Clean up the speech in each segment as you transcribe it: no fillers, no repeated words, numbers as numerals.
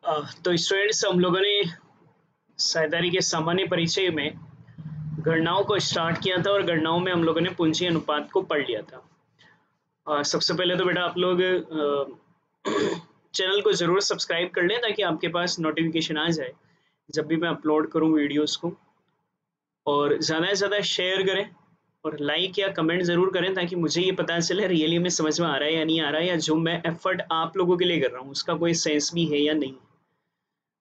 तो स्टूडेंट्स, हम लोगों ने साझेदारी के सामान्य परिचय में गणनाओं को स्टार्ट किया था और गणनाओं में हम लोगों ने पूंजी अनुपात को पढ़ लिया था। सबसे पहले तो बेटा आप लोग चैनल को ज़रूर सब्सक्राइब कर लें ताकि आपके पास नोटिफिकेशन आ जाए जब भी मैं अपलोड करूं वीडियोस को, और ज़्यादा से ज़्यादा शेयर करें और लाइक या कमेंट ज़रूर करें ताकि मुझे ये पता चले रियली में समझ में आ रहा है या नहीं आ रहा है, या जो मैं एफर्ट आप लोगों के लिए कर रहा हूँ उसका कोई सेंस भी है या नहीं।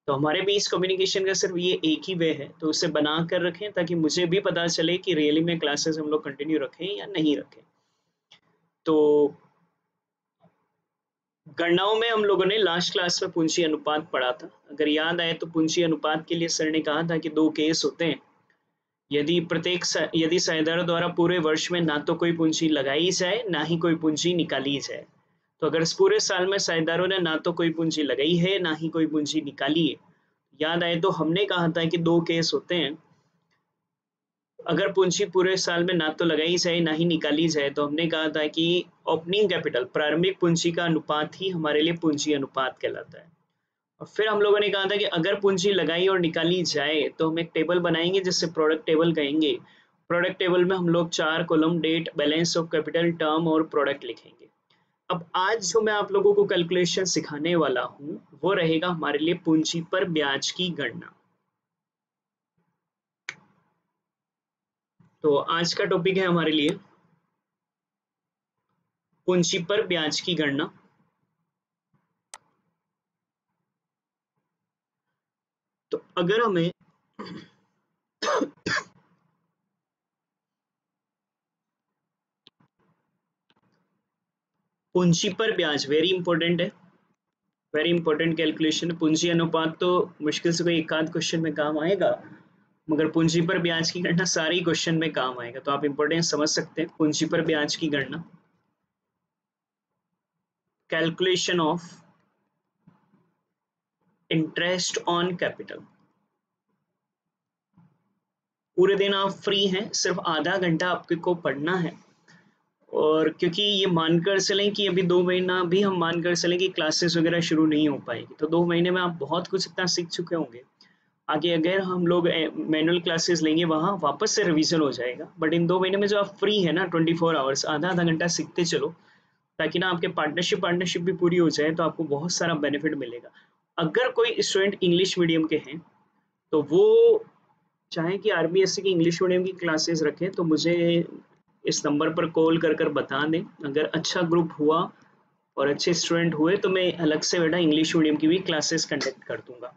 तो हमारे बीच कम्युनिकेशन का सिर्फ ये एक ही वे है, तो उसे बना कर रखें ताकि मुझे भी पता चले कि रियली में क्लासेस हम लोग कंटिन्यू रखें या नहीं रखें। तो गणनाओं में हम लोगों ने लास्ट क्लास में पूंजी अनुपात पढ़ा था। अगर याद आए तो पूंजी अनुपात के लिए सर ने कहा था कि दो केस होते हैं। यदि साझेदारों द्वारा पूरे वर्ष में ना तो कोई पूंजी लगाई जाए ना ही कोई पूंजी निकाली जाए। तो अगर इस पूरे साल में साझेदारों ने ना तो कोई पूंजी लगाई है ना ही कोई पूंजी निकाली है, याद आए तो हमने कहा था कि दो केस होते हैं। अगर पूंजी पूरे साल में ना तो लगाई जाए ना ही निकाली जाए तो हमने कहा था कि ओपनिंग कैपिटल प्रारंभिक पूंजी का अनुपात ही हमारे लिए पूंजी अनुपात कहलाता है। और फिर हम लोगों ने कहा था कि अगर पूंजी लगाई और निकाली जाए तो हम एक टेबल बनाएंगे जिससे प्रोडक्ट टेबल कहेंगे। प्रोडक्ट टेबल में हम लोग 4 column date, balance of capital, term और प्रोडक्ट लिखेंगे। अब आज जो मैं आप लोगों को कैलकुलेशन सिखाने वाला हूँ वो रहेगा हमारे लिए पूंजी पर ब्याज की गणना। तो आज का टॉपिक है हमारे लिए पूंजी पर ब्याज की गणना। तो अगर हमें पूंजी पर ब्याज वेरी इंपॉर्टेंट है, वेरी इंपॉर्टेंट कैलकुलेशन। पूंजी अनुपात तो मुश्किल से कोई एक आध क्वेश्चन में काम आएगा, मगर पूंजी पर ब्याज की गणना सारी क्वेश्चन में काम आएगा। तो आप इंपॉर्टेंस समझ सकते हैं पूंजी पर ब्याज की गणना। Calculation of interest on capital. पूरे दिन आप फ्री हैं, सिर्फ आधा घंटा आपको पढ़ना है। और क्योंकि ये मानकर चलें कि अभी 2 महीना भी हम मानकर चलें कि क्लासेस वगैरह शुरू नहीं हो पाएगी, तो 2 महीने में आप बहुत कुछ इतना सीख चुके होंगे। आगे अगर हम लोग मैनुअल क्लासेस लेंगे वहाँ वापस से रिवीजन हो जाएगा, बट इन 2 महीने में जो आप फ्री है ना 24 आवर्स, आधा आधा घंटा सीखते चलो ताकि ना आपके पार्टनरशिप भी पूरी हो जाए, तो आपको बहुत सारा बेनिफिट मिलेगा। अगर कोई स्टूडेंट इंग्लिश मीडियम के हैं तो वो चाहे कि आरबीएससी की इंग्लिश मीडियम की क्लासेस रखें तो मुझे इस नंबर पर कॉल कर बता दें। अगर अच्छा ग्रुप हुआ और अच्छे स्टूडेंट हुए तो मैं अलग से बेटा इंग्लिश मीडियम की भी क्लासेस कंडक्ट कर दूंगा।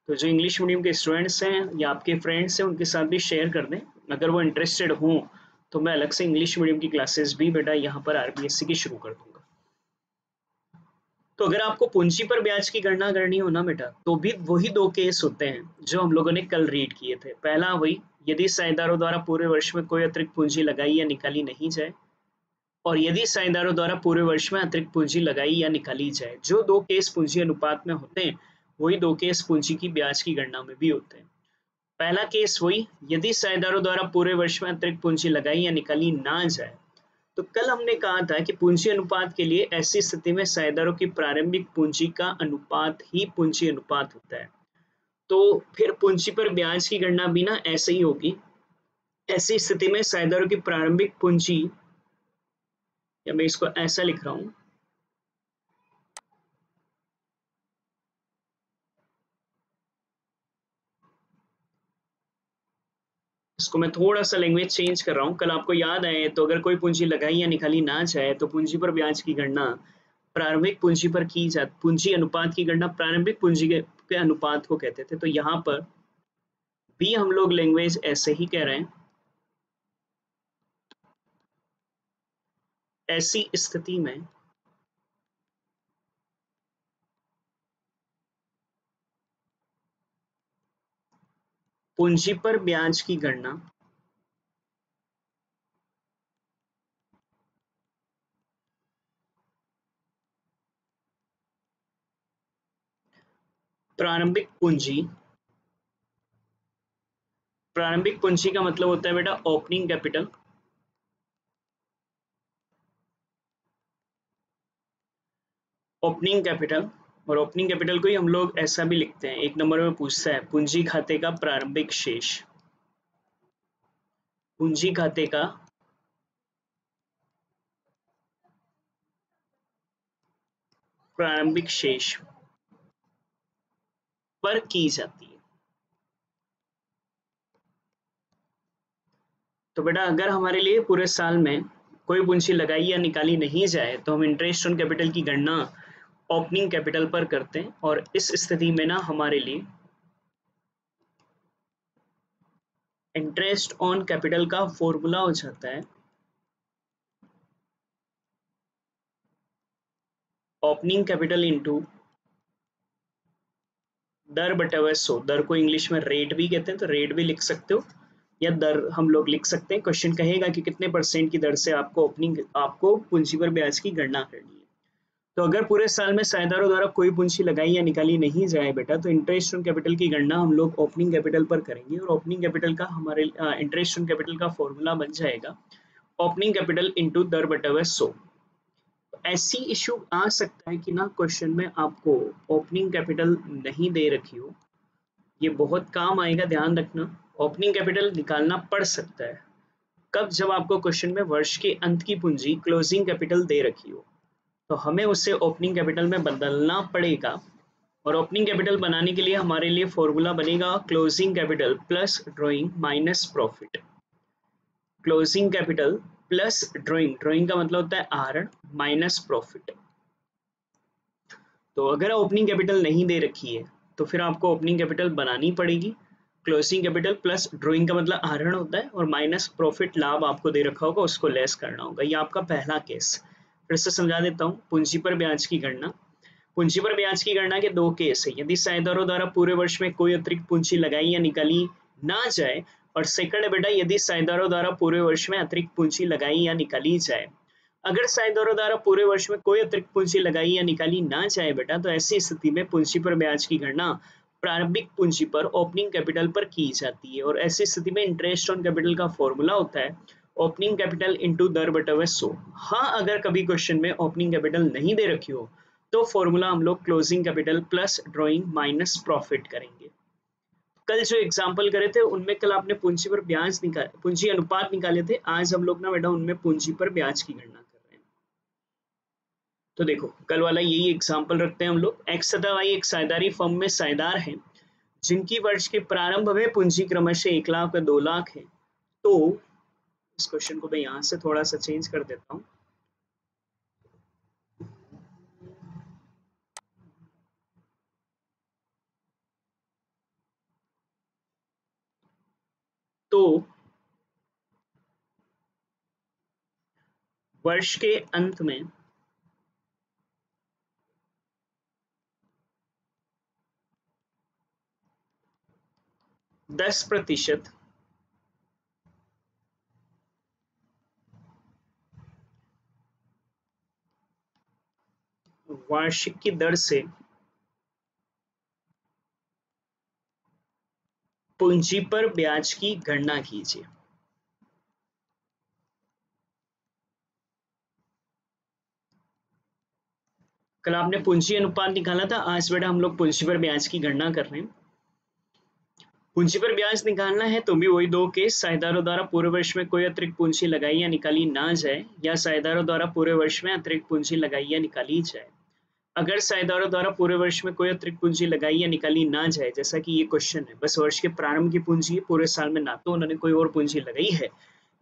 तो जो इंग्लिश मीडियम के स्टूडेंट्स हैं या आपके फ्रेंड्स हैं उनके साथ भी शेयर कर दें, अगर वो इंटरेस्टेड हों तो मैं अलग से इंग्लिश मीडियम की क्लासेस भी बेटा यहाँ पर आरबीएससी की शुरू कर दूंगा। तो अगर आपको पूंजी पर ब्याज की गणना करनी हो ना बेटा, तो भी वही दो केस होते हैं जो हम लोगों ने कल रीड किए थे। पहला वही, यदि साझेदारों द्वारा पूरे वर्ष में कोई अतिरिक्त पूंजी लगाई या निकाली नहीं जाए, और यदि साझेदारों द्वारा पूरे वर्ष में अतिरिक्त पूंजी लगाई या निकाली जाए। जो दो केस पूंजी अनुपात में होते हैं वही दो केस पूंजी की ब्याज की गणना में भी होते हैं। पहला केस वही, यदि साझेदारों द्वारा पूरे वर्ष में अतिरिक्त पूंजी लगाई या निकाली ना जाए। तो कल हमने कहा था कि पूंजी अनुपात के लिए ऐसी स्थिति में साझेदारों की प्रारंभिक पूंजी का अनुपात ही पूंजी अनुपात होता है। तो फिर पूंजी पर ब्याज की गणना भी ना ऐसे ही होगी। ऐसी स्थिति में साझेदारों की प्रारंभिक पूंजी, या मैं इसको ऐसा लिख रहा हूं, इसको मैं थोड़ा सा लैंग्वेज चेंज कर रहा हूँ। कल आपको याद आए तो अगर कोई पूंजी लगाई या निकाली ना जाए तो पूंजी पर ब्याज की गणना प्रारंभिक पूंजी पर की जाती, पूंजी अनुपात की गणना प्रारंभिक पूंजी के अनुपात को कहते थे। तो यहाँ पर भी हम लोग लैंग्वेज ऐसे ही कह रहे हैं। ऐसी स्थिति में पूंजी पर ब्याज की गणना प्रारंभिक पूंजी, प्रारंभिक पूंजी का मतलब होता है बेटा ओपनिंग कैपिटल, ओपनिंग कैपिटल और ओपनिंग कैपिटल को ही हम लोग ऐसा भी लिखते हैं, एक नंबर में पूछता है पूंजी खाते का प्रारंभिक शेष। पूंजी खाते का प्रारंभिक शेष पर की जाती है। तो बेटा अगर हमारे लिए पूरे साल में कोई पूंजी लगाई या निकाली नहीं जाए तो हम इंटरेस्ट ऑन कैपिटल की गणना ओपनिंग कैपिटल पर करते हैं, और इस स्थिति में ना हमारे लिए इंटरेस्ट ऑन कैपिटल का फॉर्मूला हो जाता है ओपनिंग कैपिटल इनटू दर बटे हुए 100। दर को इंग्लिश में रेट भी कहते हैं, तो रेट भी लिख सकते हो या दर हम लोग लिख सकते हैं। क्वेश्चन कहेगा कि कितने परसेंट की दर से आपको पूंजी पर ब्याज की गणना करनी है। तो अगर पूरे साल में साझेदारों द्वारा कोई पूंजी लगाई या निकाली नहीं जाए बेटा, तो इंटरेस्ट ऑन कैपिटल की गणना हम लोग ओपनिंग कैपिटल पर करेंगे, और ओपनिंग कैपिटल का हमारे इंटरेस्ट ऑन कैपिटल का फॉर्मूला बन जाएगा ओपनिंग कैपिटल इनटू दर बटे हुए 100। ऐसी इशू आ सकता है कि ना क्वेश्चन में आपको ओपनिंग कैपिटल नहीं दे रखी हो, ये बहुत काम आएगा, ध्यान रखना। ओपनिंग कैपिटल निकालना पड़ सकता है कब, जब आपको क्वेश्चन में वर्ष के अंत की पूंजी क्लोजिंग कैपिटल दे रखी हो, तो हमें उससे ओपनिंग कैपिटल में बदलना पड़ेगा। और ओपनिंग कैपिटल बनाने के लिए हमारे लिए फॉर्मूला बनेगा closing capital plus drawing minus profit. Closing capital plus drawing, drawing का मतलब होता है आहरण, माइनस प्रॉफिट। तो अगर ओपनिंग कैपिटल नहीं दे रखी है तो फिर आपको ओपनिंग कैपिटल बनानी पड़ेगी। क्लोजिंग कैपिटल प्लस ड्राइंग का मतलब आहरण होता है, और माइनस प्रॉफिट लाभ आपको दे रखा होगा उसको लेस करना होगा। ये आपका पहला केस। फिर से समझा देता हूँ, पूंजी पर ब्याज की गणना। पूंजी पर ब्याज की गणना के दो केस है, यदि साझेदारों द्वारा पूरे वर्ष में कोई अतिरिक्त पूंजी लगाई या निकाली ना जाए, और सेकंड है बेटा यदि साझेदारों द्वारा पूरे वर्ष में अतिरिक्त पूंजी लगाई या निकाली जाए। अगर साझेदारों द्वारा पूरे वर्ष में कोई अतिरिक्त पूंजी लगाई या निकाली ना जाए बेटा, तो ऐसी स्थिति में पूंजी पर ब्याज की गणना प्रारंभिक पूंजी पर ओपनिंग कैपिटल पर की जाती है, और ऐसी स्थिति में इंटरेस्ट ऑन कैपिटल का फॉर्मूला होता है ओपनिंग कैपिटल इनटू दर बटे हुए 100। हाँ, अगर कभी क्वेश्चन में ओपनिंग कैपिटल नहीं दे रखी हो तो फॉर्मूला हम लोग closing capital plus drawing minus profit करेंगे। कल जो एग्जाम्पल करे थे उनमें कल आपने पूंजी पर ब्याज निकाल पूंजी अनुपात निकाले थे, आज हम लोग ना बेटा उनमें पूंजी पर ब्याज की गणना कर रहे हैं। तो देखो कल वाला यही एग्जाम्पल रखते हैं हम लोग। एक्स तथा वाई एक साझेदारी फर्म में साझेदार हैं जिनकी वर्ष के प्रारंभ में पूंजी क्रमशः 1 लाख और 2 लाख है। तो इस क्वेश्चन को मैं यहाँ से थोड़ा सा चेंज कर देता हूँ। तो वर्ष के अंत में 10% वार्षिक की दर से पूंजी पर ब्याज की गणना कीजिए। कल आपने पूंजी अनुपात निकाला था, आज बेटा हम लोग पूंजी पर ब्याज की गणना कर रहे हैं। पूंजी पर ब्याज निकालना है तो भी वही दो केस, साझेदारों द्वारा पूरे वर्ष में कोई अतिरिक्त पूंजी लगाई या निकाली ना जाए, या साझेदारों द्वारा पूरे वर्ष में अतिरिक्त पूंजी लगाई या निकाली जाए। अगर साझेदारों द्वारा पूरे वर्ष में कोई अतिरिक्त पूंजी लगाई या निकाली ना जाए, जैसा कि ये क्वेश्चन है, बस वर्ष के प्रारंभ की पूंजी है, पूरे साल में ना तो उन्होंने कोई और पूंजी लगाई है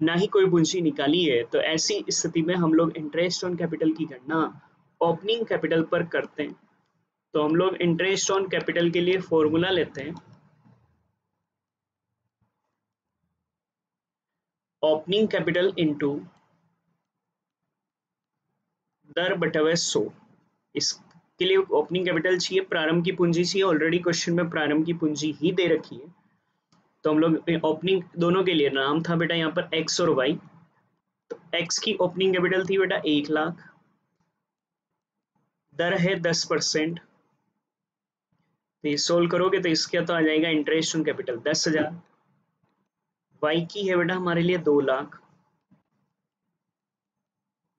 ना ही कोई पूंजी निकाली है, तो ऐसी स्थिति में हम लोग इंटरेस्ट ऑन कैपिटल की गणना ओपनिंग कैपिटल पर करते हैं। तो हम लोग इंटरेस्ट ऑन कैपिटल के लिए फॉर्मूला लेते हैं ओपनिंग कैपिटल इनटू दर बटे हुए 100। इसके लिए ओपनिंग कैपिटल चाहिए, प्रारंभ की पूंजी चाहिए, ऑलरेडी क्वेश्चन में प्रारंभ की पूंजी ही दे रखी है। तो हम लोग ओपनिंग दोनों के लिए नाम था बेटा यहाँ पर एक्स और वाई। तो एक्स की ओपनिंग कैपिटल थी बेटा 1 लाख, दर है 10%। तो ये सोल्व करोगे तो इसका तो आ जाएगा इंटरेस्ट ऑन कैपिटल 10,000। वाई की है बेटा हमारे लिए 2 लाख,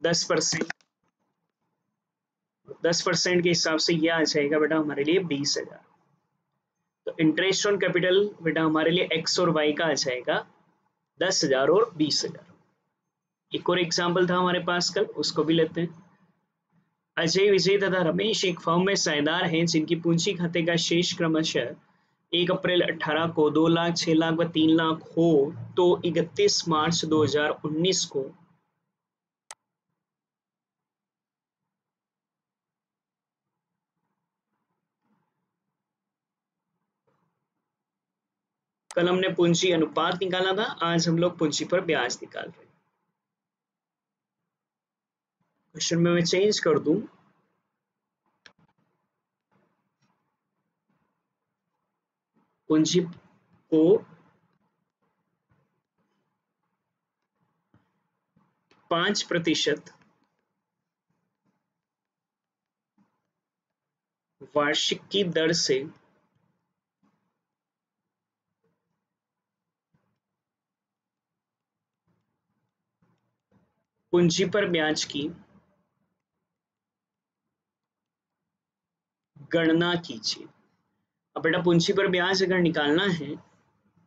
10%। 10% के हिसाब से ये आ जाएगा बेटा हमारे लिए 20,000। तो इंटरेस्ट ऑन कैपिटल बेटा हमारे लिए एक्स और वाई का आ जाएगा 10,000 और 20,000। एक और एग्जाम्पल था हमारे पास कल, उसको भी लेते हैं। अजय, विजय तथा रमेश एक फर्म में साझेदार हैं जिनकी पूंजी खाते का शेष क्रमशः 1 अप्रैल 18 को 2 लाख, 6 लाख व 3 लाख हो तो 31 मार्च 2019 को कल हमने पूंजी अनुपात निकाला था, आज हम लोग पूंजी पर ब्याज निकाल रहे हैं। क्वेश्चन में मैं चेंज कर दूं, पूंजी को 5% वार्षिक की दर से पूंजी पर ब्याज की गणना कीजिए। अब बेटा पूंजी पर ब्याज अगर निकालना है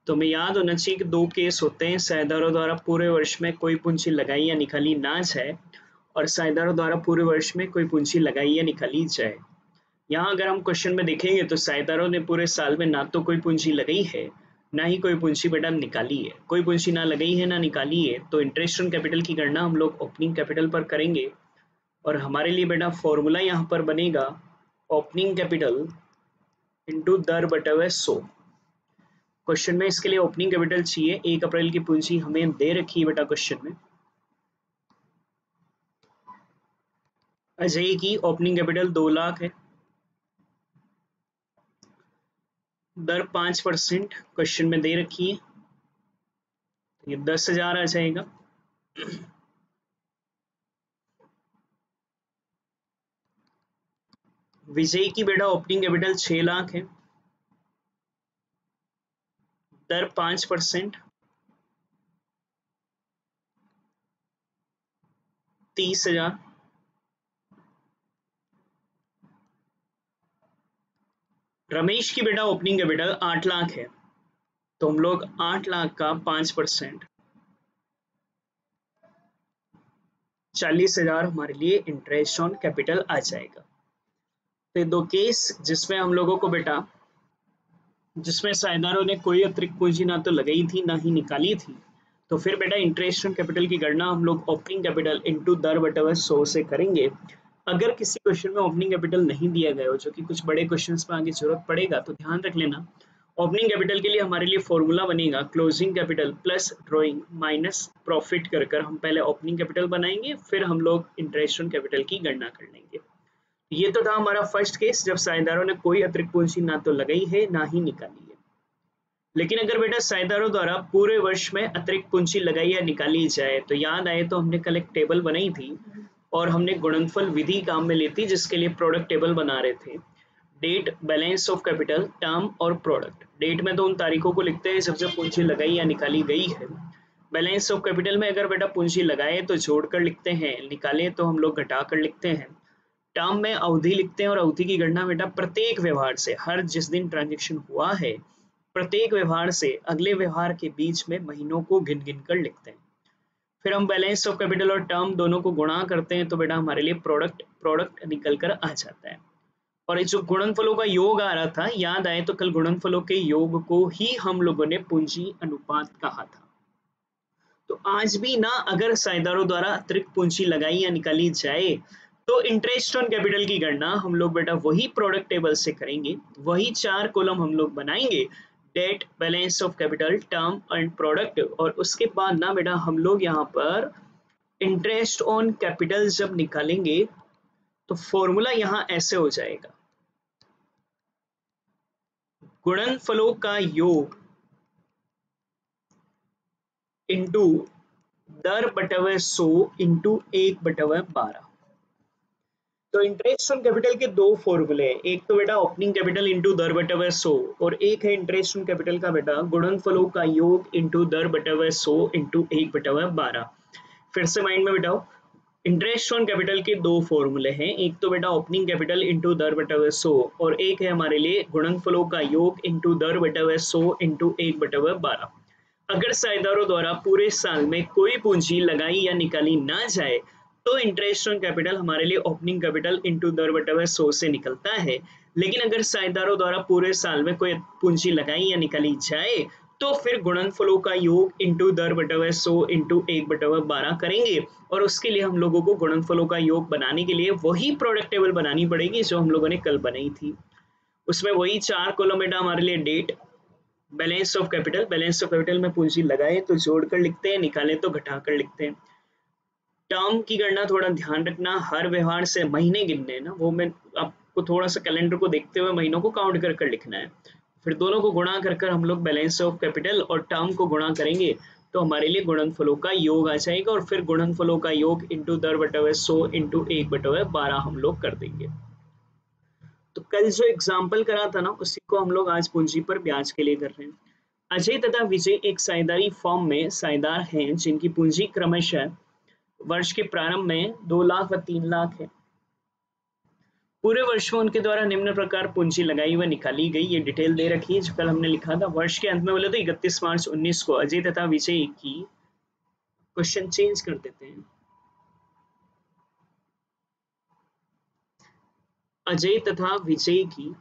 तो हमें याद होना चाहिए कि दो केस होते हैं, साझेदारों द्वारा पूरे वर्ष में कोई पूंजी लगाई या निकाली ना जाए और साझेदारों द्वारा पूरे वर्ष में कोई पूंजी लगाई या निकाली जाए। यहाँ अगर हम क्वेश्चन में देखेंगे तो साझेदारों ने पूरे साल में ना तो कोई पूंजी लगाई है ना ही कोई पूंजी बेटा निकाली है। कोई पूंजी ना लगाई है ना निकाली है तो इंटरेस्ट ऑन कैपिटल की गणना हम लोग ओपनिंग कैपिटल पर करेंगे और हमारे लिए बेटा फॉर्मूला यहाँ पर बनेगा ओपनिंग कैपिटल इंटू दर बटा हुआ 100। क्वेश्चन में इसके लिए ओपनिंग कैपिटल चाहिए, 1 अप्रैल की पूंजी हमें दे रखी है बेटा क्वेश्चन में। अजय की ओपनिंग कैपिटल 2 लाख है, दर 5% क्वेश्चन में दे रखी है, ये 10,000 आ जाएगा। विजय की बेटा ओपनिंग कैपिटल 6 लाख है, दर 5% 30,000। रमेश की बेटा ओपनिंग कैपिटल 8 लाख है, तो हम लोग 8 लाख का 5% 40,000 हमारे लिए इंटरेस्ट ऑन कैपिटल आ जाएगा। तो दो केस जिसमें हम लोगों को बेटा, जिसमें साझेदारों ने कोई अतिरिक्त पूंजी ना तो लगाई थी ना ही निकाली थी, तो फिर बेटा इंटरेस्ट ऑन कैपिटल की गणना हम लोग ओपनिंग कैपिटल इनटू दर बटा 100 से करेंगे। अगर किसी क्वेश्चन में ओपनिंग कैपिटल नहीं दिया गया हो, जो कि कुछ बड़े क्वेश्चंस में आगे जरूरत पड़ेगा, तो ध्यान रख लेना ओपनिंग कैपिटल के लिए हमारे लिए फॉर्मूला बनेगा closing capital plus drawing minus profit कर कर हम पहले ओपनिंग कैपिटल बनाएंगे, फिर हम लोग इंटरेस्ट ऑन कैपिटल की गणना कर लेंगे। ये तो था हमारा फर्स्ट केस जब साझेदारों ने कोई अतिरिक्त पूंजी ना तो लगाई है ना ही निकाली है। लेकिन अगर बेटा साझेदारों द्वारा पूरे वर्ष में अतिरिक्त पूंजी लगाई या निकाली जाए, तो याद आए तो हमने कल एक टेबल बनाई थी और हमने गुणनफल विधि काम में ली थी, जिसके लिए प्रोडक्ट टेबल बना रहे थे। Date, balance of capital, term और प्रोडक्ट। डेट में तो उन तारीखों को लिखते हैं जब जब पूंजी लगाई या निकाली गई है। बैलेंस ऑफ कैपिटल में अगर बेटा पूंजी लगाए तो जोड़कर लिखते हैं, निकाले तो हम लोग घटाकर लिखते हैं। टर्म में अवधि लिखते हैं और अवधि की गणना बेटा प्रत्येक व्यवहार से, हर जिस दिन ट्रांजेक्शन हुआ है प्रत्येक व्यवहार से अगले व्यवहार के बीच में महीनों को गिन गिन कर लिखते हैं। फिर हम बैलेंस ऑफ कैपिटल और टर्म दोनों को गुणा करते हैं तो बेटा हमारे लिए प्रोडक्ट निकल कर आ जाता है। और ये जो गुणनफलों का योग आ रहा था, याद आए तो कल गुणनफलों के योग को ही हम लोगों ने पूंजी अनुपात कहा था। तो आज भी ना अगर साझेदारों द्वारा अतिरिक्त पूंजी लगाई या निकाली जाए तो इंटरेस्ट ऑन कैपिटल की गणना हम लोग बेटा वही प्रोडक्ट टेबल से करेंगे, वही 4 कॉलम हम लोग बनाएंगे, date, balance of capital, term and product. और उसके बाद ना बेटा हम लोग यहाँ पर इंटरेस्ट ऑन कैपिटल जब निकालेंगे तो फॉर्मूला यहाँ ऐसे हो जाएगा, गुणनफलों का योग इंटू दर बटे 100 इंटू 1/12। तो इंटरेस्ट ऑन कैपिटल के दो फॉर्मूले हैं, एक तो बेटा ओपनिंग कैपिटल इंटू दर बटे 100 और एक है इंटरेस्ट ऑन कैपिटल का बेटा गुणनफलों का योग इंटू दर बटे 100 इंटू 1/12। फिर से माइंड में बिठाओ, इंटरेस्ट ऑन कैपिटल के दो फॉर्मूले हैं, एक तो बेटा ओपनिंग कैपिटल इंटू दर बटा 100 और एक है हमारे लिए गुणनफलों का योग इंटू दर बटा 100 इंटू 1/12। अगर साझेदारों द्वारा पूरे साल में कोई पूंजी लगाई या निकाली ना जाए तो इंटरेस्ट ऑन कैपिटल हमारे लिए ओपनिंग कैपिटल इंटू दर बटा 100 से निकलता है। लेकिन अगर साझेदारों द्वारा पूरे साल में कोई पूंजी लगाई या निकाली जाए तो फिर गुणनफलों का योग इंटू दर बटा 100 इंटू 1/12 करेंगे और उसके लिए हम लोगों को गुणनफलों का योग बनाने के लिए वही प्रोडक्ट टेबल बनानी पड़ेगी जो हम लोगों ने कल बनाई थी। उसमें वही 4 कॉलम बेटा हमारे लिए date, balance of capital, balance of capital में पूंजी लगाए तो जोड़कर लिखते हैं, निकाले तो घटाकर लिखते हैं। टर्म की गणना थोड़ा ध्यान रखना, हर व्यवहार से महीने गिनने हैं ना, वो मैं आपको थोड़ा सा कैलेंडर को देखते हुए महीनों को काउंट कर लिखना है। फिर दोनों को गुणा कर हम लोग बैलेंस ऑफ कैपिटल और टर्म को गुणा करेंगे तो हमारे लिए गुणनफलों का योग आ जाएगा और फिर गुणनफलों का योग इंटू दर बटा 100 इंटू 1/12 हम लोग कर देंगे। तो कल जो एग्जाम्पल करा था ना उसी को हम लोग आज पूंजी पर ब्याज के लिए कर रहे हैं। अजय तथा विजय एक साझेदारी फॉर्म में साझेदार हैं जिनकी पूंजी क्रमशः वर्ष के प्रारंभ में 2 लाख व 3 लाख है। पूरे वर्ष में उनके द्वारा निम्न प्रकार पूंजी लगाई व निकाली गई, ये डिटेल दे रखी है जो कल हमने लिखा था। वर्ष के अंत में बोले तो 31 मार्च 19 को अजय तथा विजय की, क्वेश्चन चेंज कर देते हैं, अजय तथा विजय की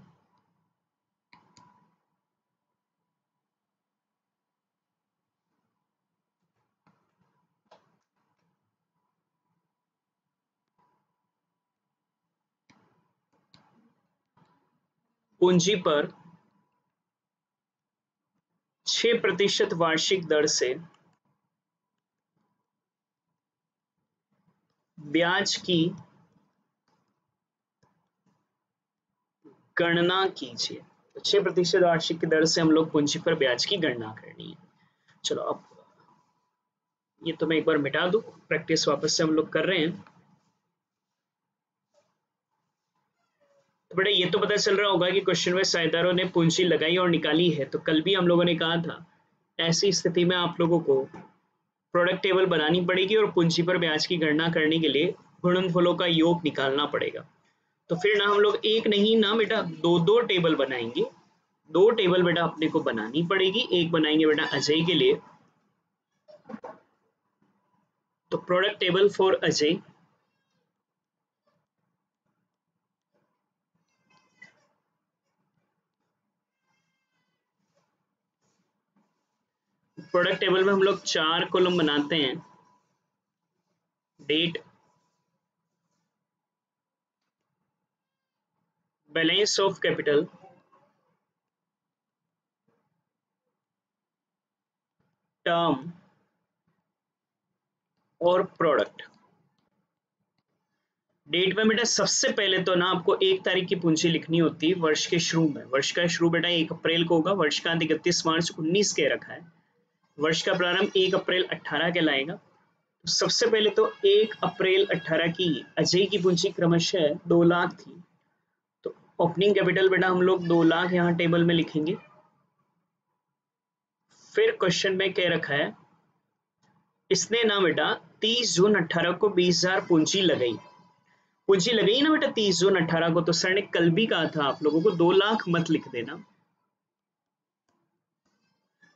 पूंजी पर 6% वार्षिक दर से ब्याज की गणना कीजिए। तो 6% वार्षिक की दर से हम लोग पूंजी पर ब्याज की गणना करनी है। चलो अब ये तो मैं एक बार मिटा दूं, प्रैक्टिस वापस से हम लोग कर रहे हैं। तो बेटा ये तो पता चल रहा होगा कि क्वेश्चन में साझेदारों ने पूंजी लगाई और निकाली है। तो कल भी हम लोगों ने कहा था ऐसी स्थिति में आप लोगों को प्रोडक्ट टेबल बनानी पड़ेगी और पूंजी पर ब्याज की गणना करने के लिए गुणनफलों का योग निकालना पड़ेगा। तो फिर ना हम लोग एक नहीं ना बेटा दो टेबल बनाएंगे। 2 टेबल बेटा अपने को बनानी पड़ेगी। एक बनाएंगे बेटा अजय के लिए, तो product table for Ajay, product table में हम लोग 4 कॉलम बनाते हैं, date, balance of capital, term और प्रोडक्ट। डेट में बेटा सबसे पहले तो ना आपको 1 तारीख की पूंजी लिखनी होती है वर्ष के शुरू में। वर्ष का शुरू बेटा 1 अप्रैल को होगा, वर्ष का अंत 31 मार्च 19 के रखा है, वर्ष का प्रारंभ 1 अप्रैल 18 के लाएगा। तो सबसे पहले तो 1 अप्रैल 18 की अजय की पूंजी क्रमशः 2 लाख थी, तो ओपनिंग कैपिटल बेटा हम लोग 2 लाख यहाँ टेबल में लिखेंगे। फिर क्वेश्चन में कह रखा है इसने ना बेटा 30 जून 18 को 20,000 पूंजी लगाई ना बेटा 30 जून 18 को। तो सर ने कल भी कहा था आप लोगों को 2 लाख मत लिख देना,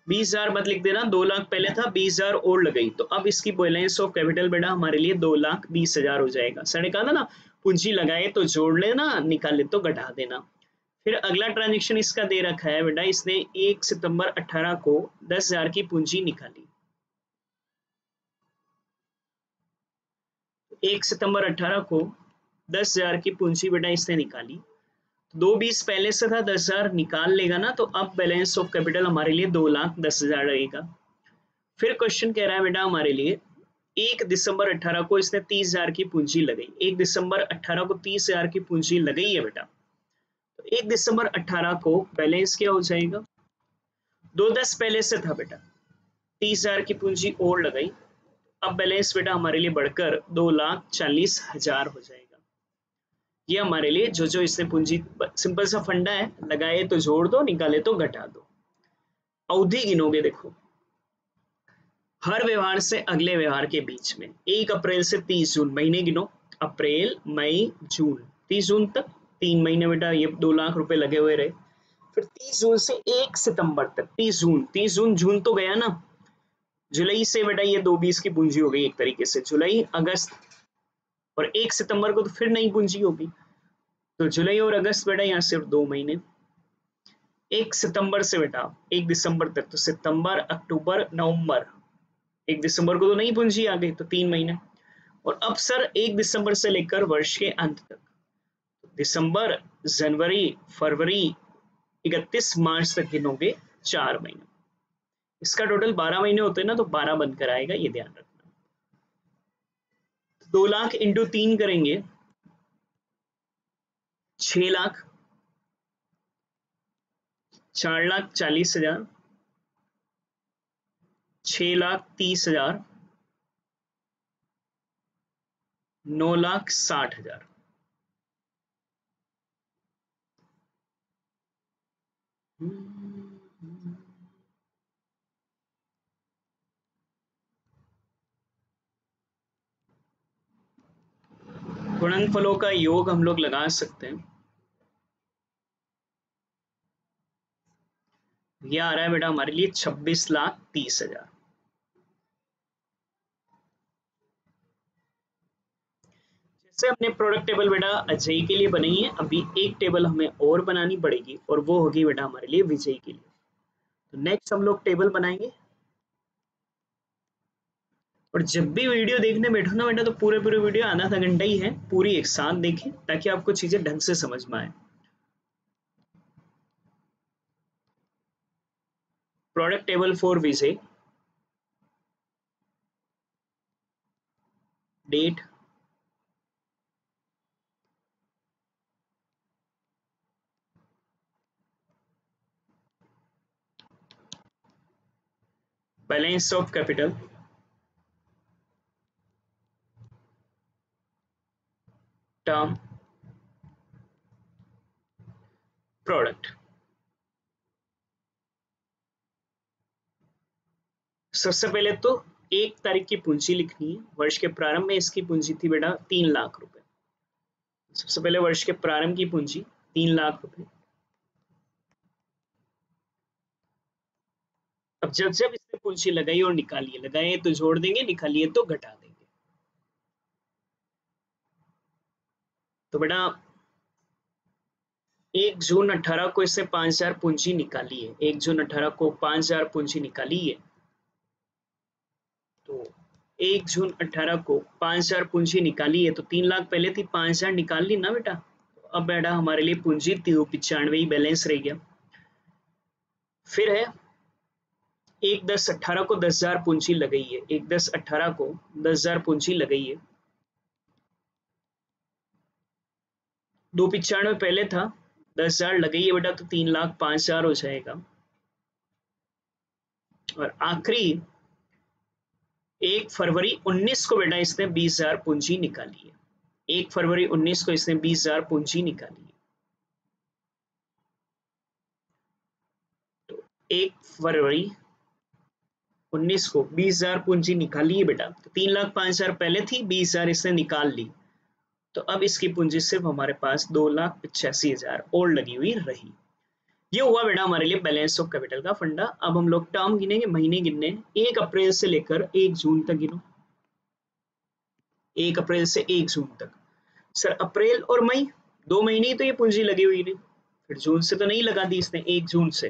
20,000 मत लिख देना, 2 लाख पहले था, 20,000 और लगाई। तो अब इसकी बैलेंस ऑफ कैपिटल बेटा हमारे लिए 2,20,000 हो जाएगा। सर ने कहा था ना पूंजी लगाए तो जोड़ लेना, निकाले तो घटा देना। फिर अगला ट्रांजेक्शन इसका दे रखा है बेटा, इसने 1 सितंबर 18 को 10,000 की पूंजी निकाली। 1 सितंबर 18 को 10,000 की पूंजी बेटा इसने निकाली, 2,20 पहले से था, 10,000 निकाल लेगा ना, तो अब बैलेंस ऑफ कैपिटल हमारे लिए 2,10,000 रहेगा। फिर क्वेश्चन कह रहा है बेटा हमारे लिए 1 दिसंबर 18 को इसने 30,000 की पूंजी लगाई। 1 दिसंबर 18 को 30,000 की पूंजी लगाई है बेटा, तो 1 दिसंबर 18 को बैलेंस क्या हो जाएगा, 2,10 पहले से था बेटा, 30,000 की पूंजी और लगाई, अब बैलेंस बेटा हमारे लिए बढ़कर 2,40,000 हो जाएगा। ये हमारे लिए जो इसने पूंजी, सिंपल सा फंडा है, लगाए तो जोड़ दो, निकाले तो घटा दो। अवधि गिनोगे, देखो हर व्यवहार से अगले व्यवहार के बीच में 1 अप्रैल से 30 जून, महीने गिनो, अप्रैल मई जून, 30 जून तक 3 महीने बेटा ये 2 लाख रुपए लगे हुए रहे। फिर 30 जून से 1 सितंबर तक, 30 जून, 30 जून, जून तो गया ना, जुलाई से बेटा ये 2 20 की पूंजी हो गई एक तरीके से, जुलाई अगस्त, और 1 सितंबर को तो फिर नई पूंजी होगी। तो जुलाई और अगस्त बेटा यहाँ सिर्फ 2 महीने। 1 सितंबर से बेटा 1 दिसंबर तक, तो सितंबर अक्टूबर नवंबर, 1 दिसंबर को तो नई पूंजी आ गई, तो 3 महीने। और अब सर 1 दिसंबर से लेकर वर्ष के अंत तक, दिसंबर, जनवरी, फरवरी, 31 मार्च तक गिनोगे, 4 महीने। इसका टोटल 12 महीने होते हैं ना, तो 12 बनकर आएगा, ये ध्यान रखना। 2 लाख इंटू 3 करेंगे 6 लाख, 4,40,000, 6,30,000, 9,60,000। गुणनफलों का योग हम लोग लगा सकते हैं। ये आ रहा है बेटा हमारे लिए 26,30,000। जैसे हमने प्रोडक्ट टेबल बेटा अजय के लिए बनाई है, अभी एक टेबल हमें और बनानी पड़ेगी, और वो होगी बेटा हमारे लिए विजय के लिए। तो नेक्स्ट हम लोग टेबल बनाएंगे। और जब भी वीडियो देखने बैठो ना बेटा, तो पूरे पूरे वीडियो आधा घंटा ही है, पूरी एक साथ देखें ताकि आपको चीजें ढंग से समझ में आए। Product table for Vijay, date, balance of capital, term, product. सबसे पहले तो 1 तारीख की पूंजी लिखनी है। वर्ष के प्रारंभ में इसकी पूंजी थी बेटा 3 लाख रुपए। सबसे पहले वर्ष के प्रारंभ की पूंजी 3 लाख रुपए। अब जब जब इसने पूंजी लगाई और निकाली, लगाए तो जोड़ देंगे, निकालिए तो घटा देंगे। तो बेटा 1 जून 18 को इससे 5,000 पूंजी निकाली है, 1 जून 18 को 5,000 पूंजी निकाली है। तो 1 जून 18 को 5,000 पूंजी निकाली है, तो 3 लाख पहले थी, 5,000 निकाल ली ना बेटा। तो अब बेटा हमारे लिए पूंजी 95 ही बैलेंस रह गया। फिर है 1/10/18 को 10,000 पूंजी लगाई है, 1/10/18 को 10,000 पूंजी लगाई है। 295 पहले था, 10,000 लगाई है बेटा, तो 3,05,000 हो जाएगा। और आखिरी 1 फरवरी 19 को बेटा इसने 20,000 पूंजी निकाली है, 1 फरवरी 19 को इसने 20,000 पूंजी निकाली है। तो 1 फरवरी 19 को 20,000 पूंजी निकाली है बेटा, तो 3,05,000 पहले थी, 20,000 इसने निकाल ली। तो अब इसकी पूंजी सिर्फ हमारे पास 2,85,000 और लगी हुई रही। ये हुआ बेटा हमारे लिए बैलेंस ऑफ कैपिटल का फंडा। अब हम लोग टर्म गिनेंगे, महीने गिनने, 1 अप्रैल से लेकर 1 जून तक गिनो, 1 अप्रैल से 1 जून तक। सर अप्रैल और मई 2 महीने ही तो ये पूंजी लगी हुई थी, फिर जून से तो नहीं लगा दी इसने, 1 जून से।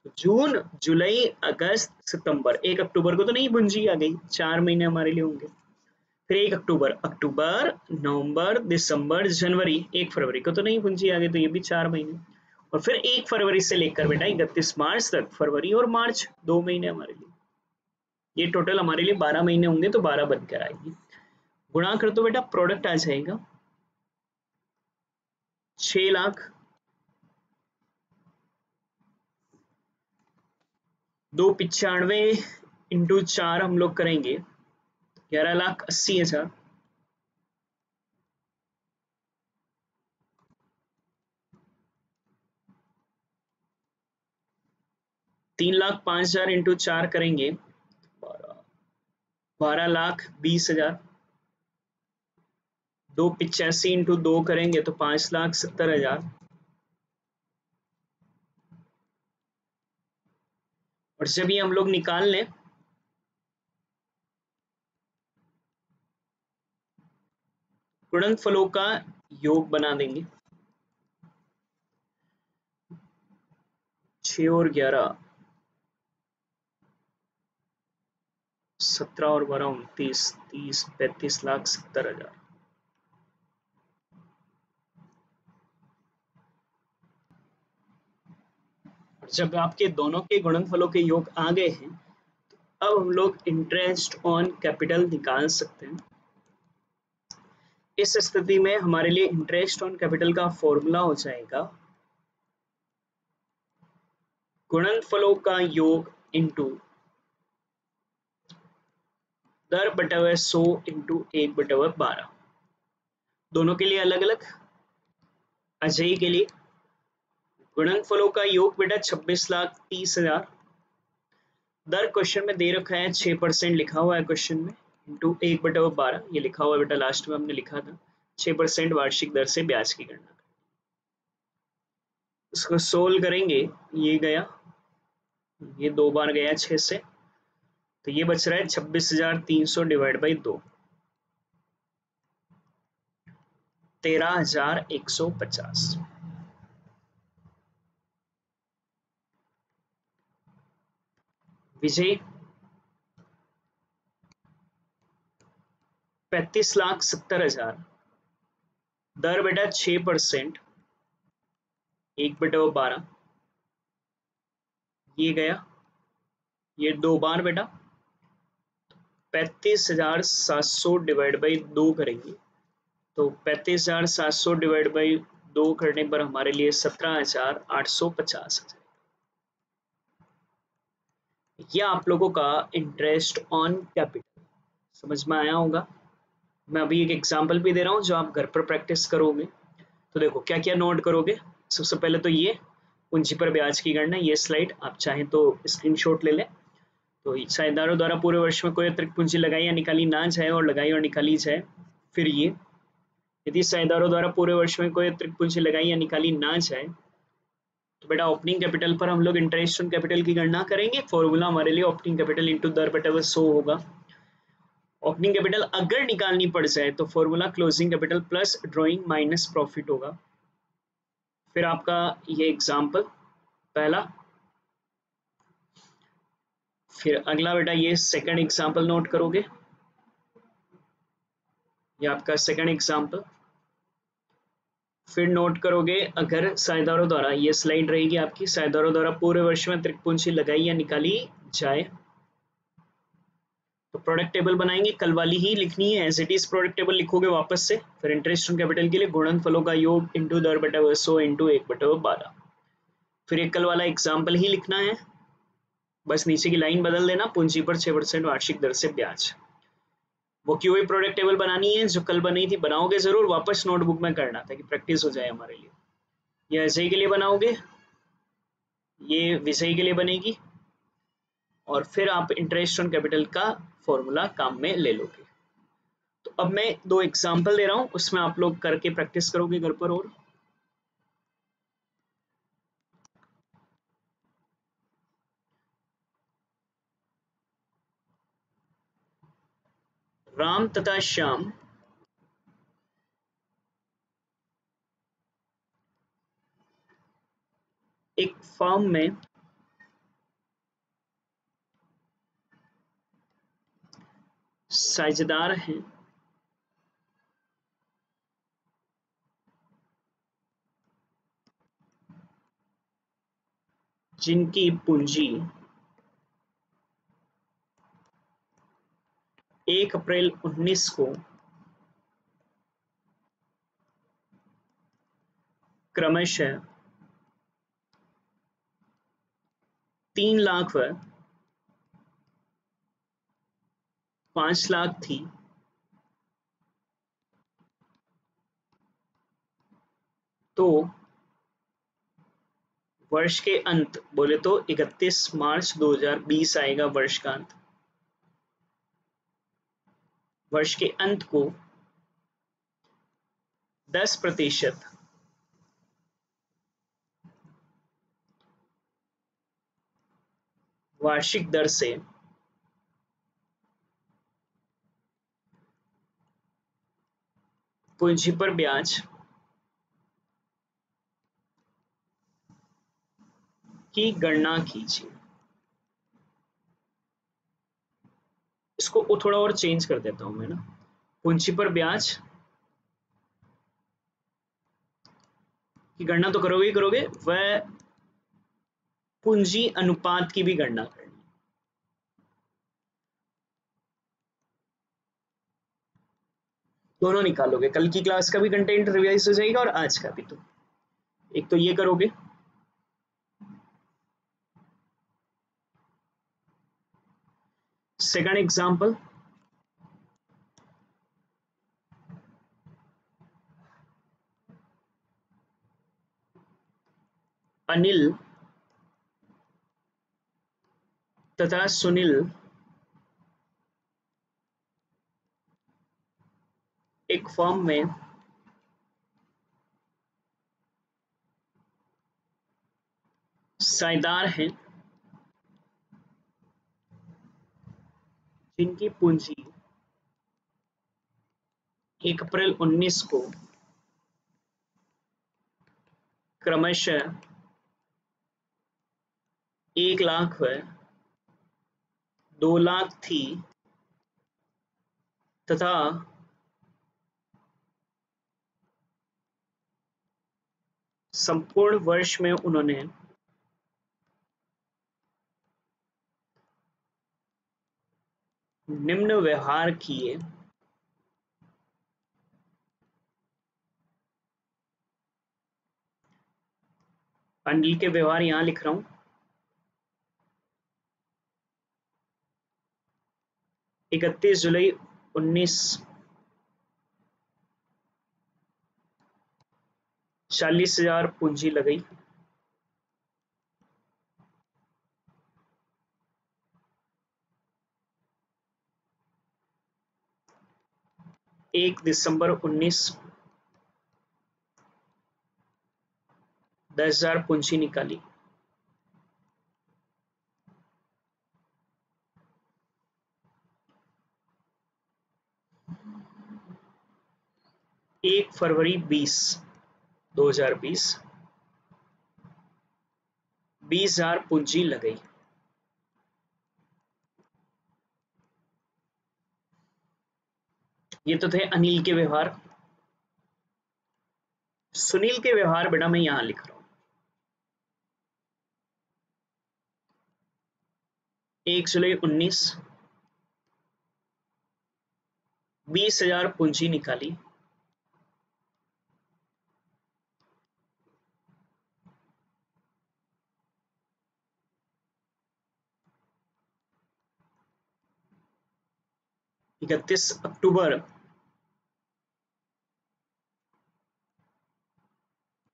तो जून, जुलाई, अगस्त, सितंबर, 1 अक्टूबर को तो नहीं पूंजी आ गई, 4 महीने हमारे लिए होंगे। फिर 1 अक्टूबर, अक्टूबर, नवंबर, दिसंबर, जनवरी, 1 फरवरी को तो नहीं पूंजी आ गई, तो ये भी 4 महीने। और फिर 1 फरवरी से लेकर बेटा 31 मार्च तक, फरवरी और मार्च, 2 महीने हमारे लिए। ये टोटल हमारे लिए 12 महीने होंगे, तो 12 बनकर आएगी। गुणा कर तो बेटा प्रोडक्ट आ जाएगा 6 लाख, 295 इंटू 4 हम लोग करेंगे 11,80,000, 3,05,000 इंटू 4 करेंगे 12,20,000, 285 इंटू 2 करेंगे तो 5,70,000, और जब ये हम लोग निकाल लें गुणनफलों का योग बना देंगे। 6 और 11, 17 और 12, 29, 30, 35,70,000। जब आपके दोनों के गुणनफलों के योग आ गए हैं, अब हम लोग इंटरेस्ट ऑन कैपिटल निकाल सकते हैं। इस स्थिति में हमारे लिए इंटरेस्ट ऑन कैपिटल का फॉर्मूला हो जाएगा गुणनफलों का योग इंटू दर बटा 100 इंटू 1/12। दोनों के लिए अलग अलग। अजय के लिए गुणनफलों का योग बेटा 26,30,000, दर क्वेश्चन में दे रखा है 6% लिखा हुआ है क्वेश्चन में, इंटू 1/12 ये लिखा हुआ है बेटा, लास्ट में हमने लिखा था 6% वार्षिक दर से ब्याज की गणना। इसको सोल्व करेंगे, ये गया, ये 2 बार गया 6 से, तो ये बच रहा है 26,300 डिवाइड बाई 2, 13,150। विजय 35,70,000, दर बेटा 6%, 1/12, ये गया, ये 2 बार बेटा, 35,700 डिवाइड बाई 2 करेंगे तो 35,700 डिवाइड बाई 2 करने पर हमारे लिए 17,850 है। यह आप लोगों का इंटरेस्ट ऑन कैपिटल समझ में आया होगा। मैं अभी एक एग्जांपल भी दे रहा हूँ जो आप घर पर प्रैक्टिस करोगे। तो देखो क्या क्या नोट करोगे। सबसे पहले तो ये पूंजी पर ब्याज की गणना, ये स्लाइड आप चाहें तो स्क्रीनशॉट ले लें। तो साझेदारों द्वारा पूरे वर्ष में कोई अतिरिक्त पूंजी लगाई या निकाली ना जाए और लगाई और निकाली जाए। फिर ये यदि साझेदारों द्वारा पूरे वर्ष में कोई अतिरिक्त पूंजी लगाई या निकाली ना जाए तो बेटा ओपनिंग कैपिटल पर हम लोग इंटरेस्ट ऑन कैपिटल की गणना करेंगे। फॉर्मूला हमारे लिए ओपनिंग कैपिटल इंटू दर बटा 100 होगा। ओपनिंग कैपिटल अगर निकालनी पड़ जाए तो formula closing capital plus drawing minus profit होगा। फिर आपका ये एग्जाम्पल पहला, फिर अगला बेटा ये सेकंड एग्जाम्पल नोट करोगे, ये आपका सेकंड एग्जाम्पल। फिर नोट करोगे अगर साझेदारों द्वारा, ये स्लाइड रहेगी आपकी, साझेदारों द्वारा पूरे वर्ष में अतिरिक्त पूंजी लगाई या निकाली जाए तो प्रोडक्ट टेबल बनाएंगे, कल वाली ही लिखनी है, as it is product table लिखोगे वापस से। फिर इंटरेस्ट ऑन कैपिटल के लिए गुणनफलों का योग इंटू दर बटा 100 इंटू 1/12। फिर एक कल वाला एग्जाम्पल ही लिखना है, बस नीचे की लाइन बदल देना, पूंजी पर 6% वार्षिक दर से ब्याज। वो क्यों प्रोडक्ट टेबल बनानी है जो कल बनी थी, बनाओगे जरूर, वापस नोटबुक में करना ताकि प्रैक्टिस हो जाए हमारे लिए। ये अजय के लिए बनाओगे, ये विजय के लिए बनेगी, और फिर आप इंटरेस्ट ऑन कैपिटल का फॉर्मूला काम में ले लोगे। तो अब मैं 2 एग्जाम्पल दे रहा हूं, उसमें आप लोग करके प्रैक्टिस करोगे घर पर। और राम तथा श्याम एक फर्म में साझेदार हैं। जिनकी पूंजी 1 अप्रैल 19 को क्रमशः 3 लाख व 5 लाख थी, तो वर्ष के अंत बोले तो 31 मार्च 2020 आएगा वर्ष का अंत। वर्ष के अंत को 10% वार्षिक दर से पूंजी पर ब्याज की गणना कीजिए। इसको थोड़ा और चेंज कर देता हूं मैं ना, पूंजी पर ब्याज की गणना तो करोगे ही करोगे, वह पूंजी अनुपात की भी गणना करनी। दोनों निकालोगे, कल की क्लास का भी कंटेंट रिवाइज हो जाएगा और आज का भी। तो एक तो ये करोगे, सेकंड एग्जांपल, अनिल तथा सुनील एक फर्म में साझेदार हैं जिनकी पूंजी 1 अप्रैल 19 को क्रमशः 1 लाख व 2 लाख थी तथा संपूर्ण वर्ष में उन्होंने निम्न व्यवहार किए। अनिल के व्यवहार यहां लिख रहा हूं, 31 जुलाई 19 40,000 पूंजी लगाई। 1 दिसंबर 19 10,000 पूंजी निकाली। 1 फरवरी 2020 20,000 पूंजी लगाई। ये तो थे अनिल के व्यवहार। सुनील के व्यवहार बेटा मैं यहां लिख रहा हूं, 1 जुलाई 19 20,000 पूंजी निकाली। इकतीस अक्टूबर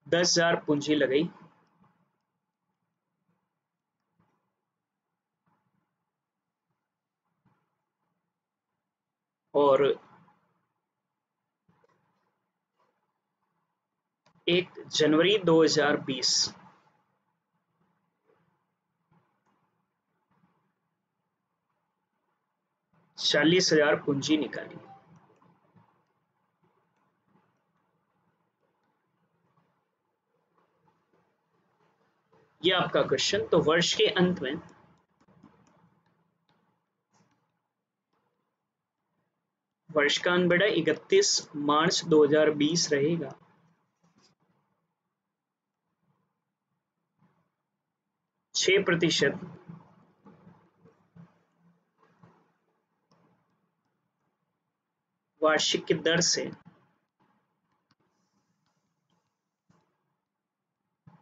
10,000 पूंजी लगाई। और 1 जनवरी 2020 40,000 पूंजी निकाली। ये आपका क्वेश्चन। तो वर्ष के अंत में वर्ष का अंत बेटा 31 मार्च 2020 रहेगा। छह प्रतिशत वार्षिक की दर से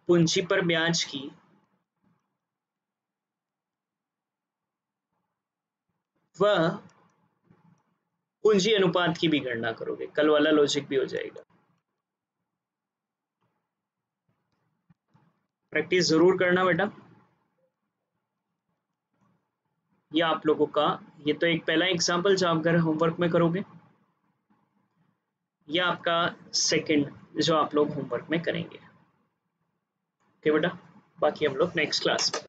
पूंजी पर ब्याज की वह पूंजी अनुपात की भी गणना करोगे। कल वाला लॉजिक भी हो जाएगा। प्रैक्टिस जरूर करना बेटा। ये आप लोगों का, ये तो एक पहला एग्जाम्पल जो आप घर होमवर्क में करोगे, ये आपका सेकंड जो आप लोग होमवर्क में करेंगे। ओके बेटा, बाकी हम लोग नेक्स्ट क्लास में